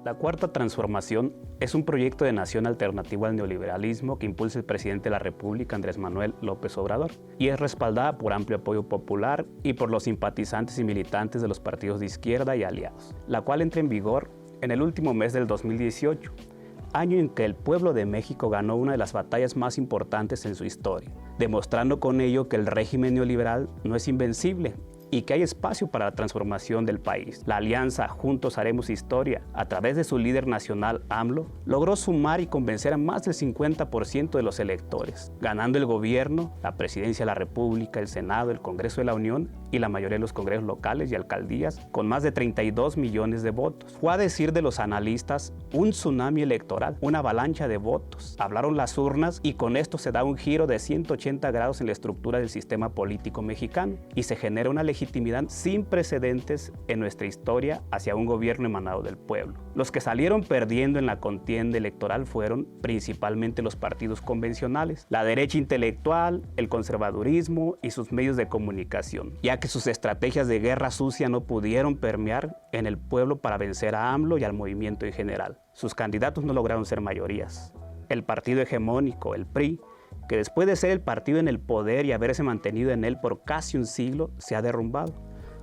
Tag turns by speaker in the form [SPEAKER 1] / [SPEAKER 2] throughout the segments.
[SPEAKER 1] La Cuarta Transformación es un proyecto de nación alternativo al neoliberalismo que impulsa el presidente de la República, Andrés Manuel López Obrador, y es respaldada por amplio apoyo popular y por los simpatizantes y militantes de los partidos de izquierda y aliados, la cual entra en vigor en el último mes del 2018, año en que el pueblo de México ganó una de las batallas más importantes en su historia, demostrando con ello que el régimen neoliberal no es invencible y que hay espacio para la transformación del país. La alianza Juntos Haremos Historia, a través de su líder nacional AMLO, logró sumar y convencer a más del 50% de los electores, ganando el gobierno, la presidencia de la República, el Senado, el Congreso de la Unión y la mayoría de los congresos locales y alcaldías, con más de 32 millones de votos. Fue, a decir de los analistas, un tsunami electoral, una avalancha de votos. Hablaron las urnas y con esto se da un giro de 180 grados en la estructura del sistema político mexicano y se genera una legitimidad sin precedentes en nuestra historia hacia un gobierno emanado del pueblo. Los que salieron perdiendo en la contienda electoral fueron principalmente los partidos convencionales, la derecha intelectual, el conservadurismo y sus medios de comunicación, ya que sus estrategias de guerra sucia no pudieron permear en el pueblo para vencer a AMLO y al movimiento en general. Sus candidatos no lograron ser mayorías. El partido hegemónico, el PRI, que después de ser el partido en el poder y haberse mantenido en él por casi un siglo, se ha derrumbado,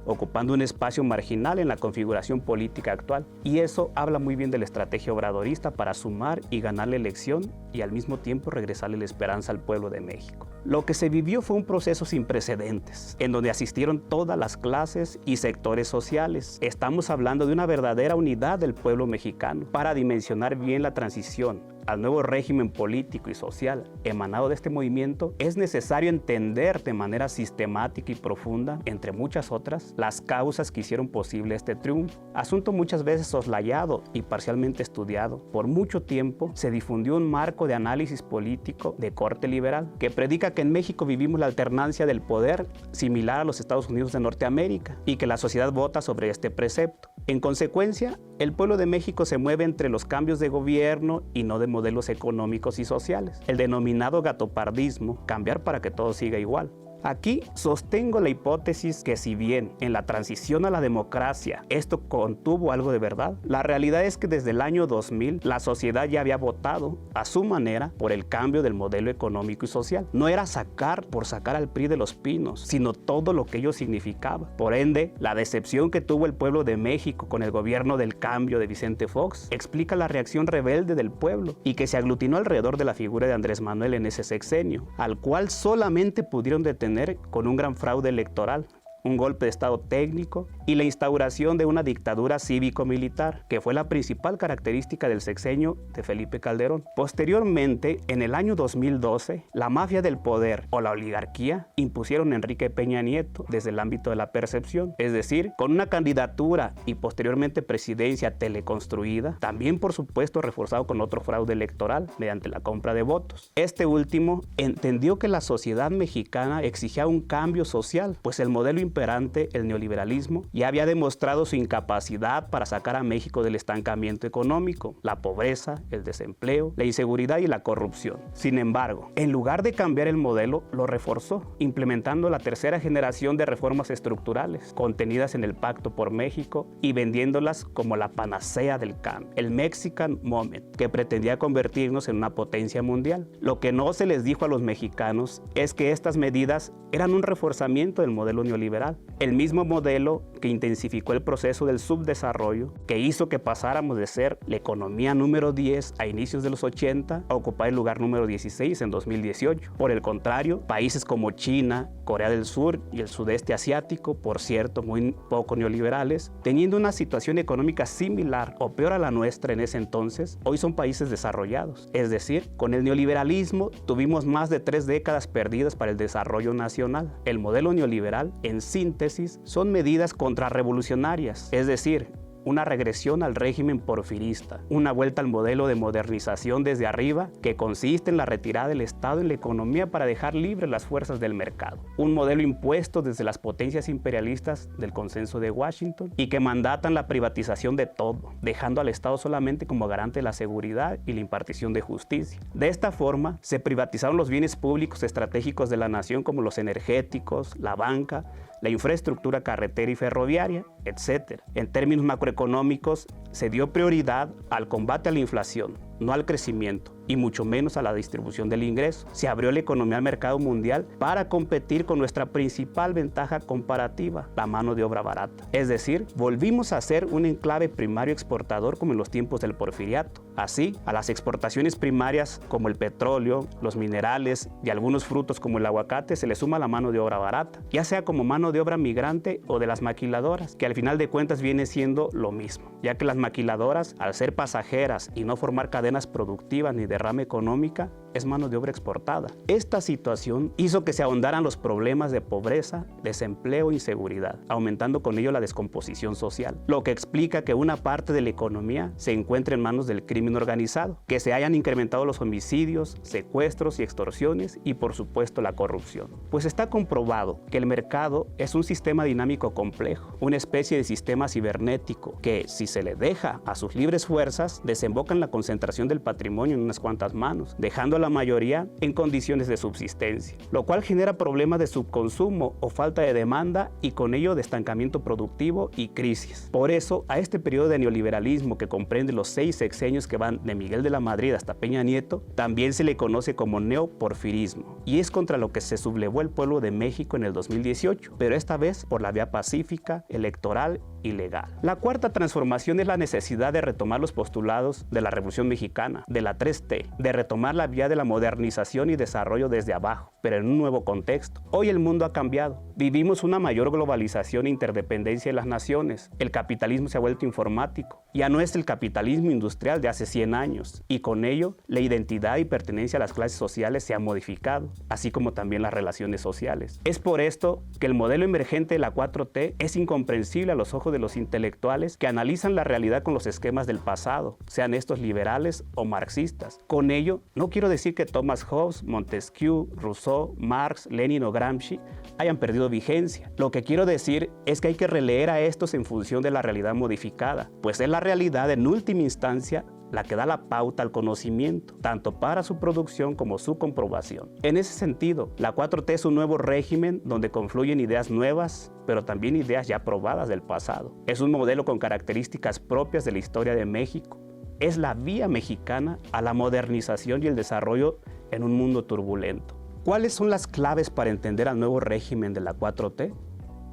[SPEAKER 1] ocupando un espacio marginal en la configuración política actual. Y eso habla muy bien de la estrategia obradorista para sumar y ganar la elección y al mismo tiempo regresarle la esperanza al pueblo de México. Lo que se vivió fue un proceso sin precedentes, en donde asistieron todas las clases y sectores sociales. Estamos hablando de una verdadera unidad del pueblo mexicano para dimensionar bien la transición al nuevo régimen político y social emanado de este movimiento. Es necesario entender de manera sistemática y profunda, entre muchas otras, las causas que hicieron posible este triunfo. Asunto muchas veces soslayado y parcialmente estudiado. Por mucho tiempo se difundió un marco de análisis político de corte liberal que predica que en México vivimos la alternancia del poder similar a los Estados Unidos de Norteamérica y que la sociedad vota sobre este precepto. En consecuencia, el pueblo de México se mueve entre los cambios de gobierno y no de modelos económicos y sociales. El denominado gatopardismo, cambiar para que todo siga igual. Aquí sostengo la hipótesis que si bien en la transición a la democracia esto contuvo algo de verdad, la realidad es que desde el año 2000 la sociedad ya había votado a su manera por el cambio del modelo económico y social. No era sacar por sacar al PRI de los pinos, sino todo lo que ello significaba. Por ende, la decepción que tuvo el pueblo de México con el gobierno del cambio de Vicente Fox explica la reacción rebelde del pueblo y que se aglutinó alrededor de la figura de Andrés Manuel en ese sexenio, al cual solamente pudieron detener con un gran fraude electoral, un golpe de estado técnico y la instauración de una dictadura cívico-militar, que fue la principal característica del sexenio de Felipe Calderón. Posteriormente, en el año 2012, la mafia del poder o la oligarquía impusieron a Enrique Peña Nieto desde el ámbito de la percepción, es decir, con una candidatura y posteriormente presidencia teleconstruida, también por supuesto reforzado con otro fraude electoral mediante la compra de votos. Este último entendió que la sociedad mexicana exigía un cambio social, pues el modelo imperante, el neoliberalismo, ya había demostrado su incapacidad para sacar a México del estancamiento económico, la pobreza, el desempleo, la inseguridad y la corrupción. Sin embargo, en lugar de cambiar el modelo, lo reforzó, implementando la tercera generación de reformas estructurales, contenidas en el Pacto por México y vendiéndolas como la panacea del cambio, el Mexican Moment, que pretendía convertirnos en una potencia mundial. Lo que no se les dijo a los mexicanos es que estas medidas eran un reforzamiento del modelo neoliberal, el mismo modelo que intensificó el proceso del subdesarrollo, que hizo que pasáramos de ser la economía número 10 a inicios de los 80 a ocupar el lugar número 16 en 2018. Por el contrario, países como China, Corea del Sur y el sudeste asiático, por cierto muy poco neoliberales, teniendo una situación económica similar o peor a la nuestra en ese entonces, hoy son países desarrollados. Es decir, con el neoliberalismo tuvimos más de 3 décadas perdidas para el desarrollo nacional. El modelo neoliberal, en síntesis, son medidas contrarrevolucionarias, es decir, una regresión al régimen porfirista, una vuelta al modelo de modernización desde arriba que consiste en la retirada del Estado en la economía para dejar libres las fuerzas del mercado, un modelo impuesto desde las potencias imperialistas del Consenso de Washington y que mandatan la privatización de todo, dejando al Estado solamente como garante de la seguridad y la impartición de justicia. De esta forma, se privatizaron los bienes públicos estratégicos de la nación como los energéticos, la banca, la infraestructura carretera y ferroviaria, etc. En términos macroeconómicos, se dio prioridad al combate a la inflación, no al crecimiento, y mucho menos a la distribución del ingreso. Se abrió la economía al mercado mundial para competir con nuestra principal ventaja comparativa, la mano de obra barata. Es decir, volvimos a ser un enclave primario exportador como en los tiempos del porfiriato. Así, a las exportaciones primarias como el petróleo, los minerales y algunos frutos como el aguacate se le suma la mano de obra barata, ya sea como mano de obra migrante o de las maquiladoras, que al final de cuentas viene siendo lo mismo, ya que las maquiladoras, al ser pasajeras y no formar cadenas productivas ni derrame económica, es mano de obra exportada. Esta situación hizo que se ahondaran los problemas de pobreza, desempleo e inseguridad, aumentando con ello la descomposición social, lo que explica que una parte de la economía se encuentre en manos del crimen organizado, que se hayan incrementado los homicidios, secuestros y extorsiones y por supuesto la corrupción. Pues está comprobado que el mercado es un sistema dinámico complejo, una especie de sistema cibernético que, si se le deja a sus libres fuerzas, desemboca en la concentración del patrimonio en unas cuantas manos, dejando a la mayoría en condiciones de subsistencia, lo cual genera problemas de subconsumo o falta de demanda y con ello de estancamiento productivo y crisis. Por eso, a este periodo de neoliberalismo que comprende los 6 sexenios que van de Miguel de la Madrid hasta Peña Nieto, también se le conoce como neoporfirismo, y es contra lo que se sublevó el pueblo de México en el 2018, pero esta vez por la vía pacífica, electoral y legal. La cuarta transformación es la necesidad de retomar los postulados de la Revolución Mexicana, de la 3T, de retomar la vía de la modernización y desarrollo desde abajo, pero en un nuevo contexto. Hoy el mundo ha cambiado. Vivimos una mayor globalización e interdependencia de las naciones. El capitalismo se ha vuelto informático. Ya no es el capitalismo industrial de hace 100 años, y con ello la identidad y pertenencia a las clases sociales se ha modificado, así como también las relaciones sociales. Es por esto que el modelo emergente de la 4T es incomprensible a los ojos de los intelectuales que analizan la realidad con los esquemas del pasado, sean estos liberales o marxistas. Con ello, no quiero decir que Thomas Hobbes, Montesquieu, Rousseau, Marx, Lenin o Gramsci hayan perdido vigencia. Lo que quiero decir es que hay que releer a estos en función de la realidad modificada, pues es la realidad en última instancia la que da la pauta al conocimiento, tanto para su producción como su comprobación. En ese sentido, la 4T es un nuevo régimen donde confluyen ideas nuevas, pero también ideas ya probadas del pasado. Es un modelo con características propias de la historia de México. Es la vía mexicana a la modernización y el desarrollo en un mundo turbulento. ¿Cuáles son las claves para entender al nuevo régimen de la 4T?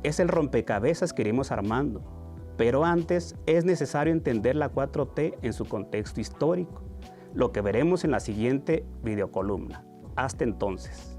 [SPEAKER 1] Es el rompecabezas que iremos armando. Pero antes es necesario entender la 4T en su contexto histórico, lo que veremos en la siguiente videocolumna. Hasta entonces.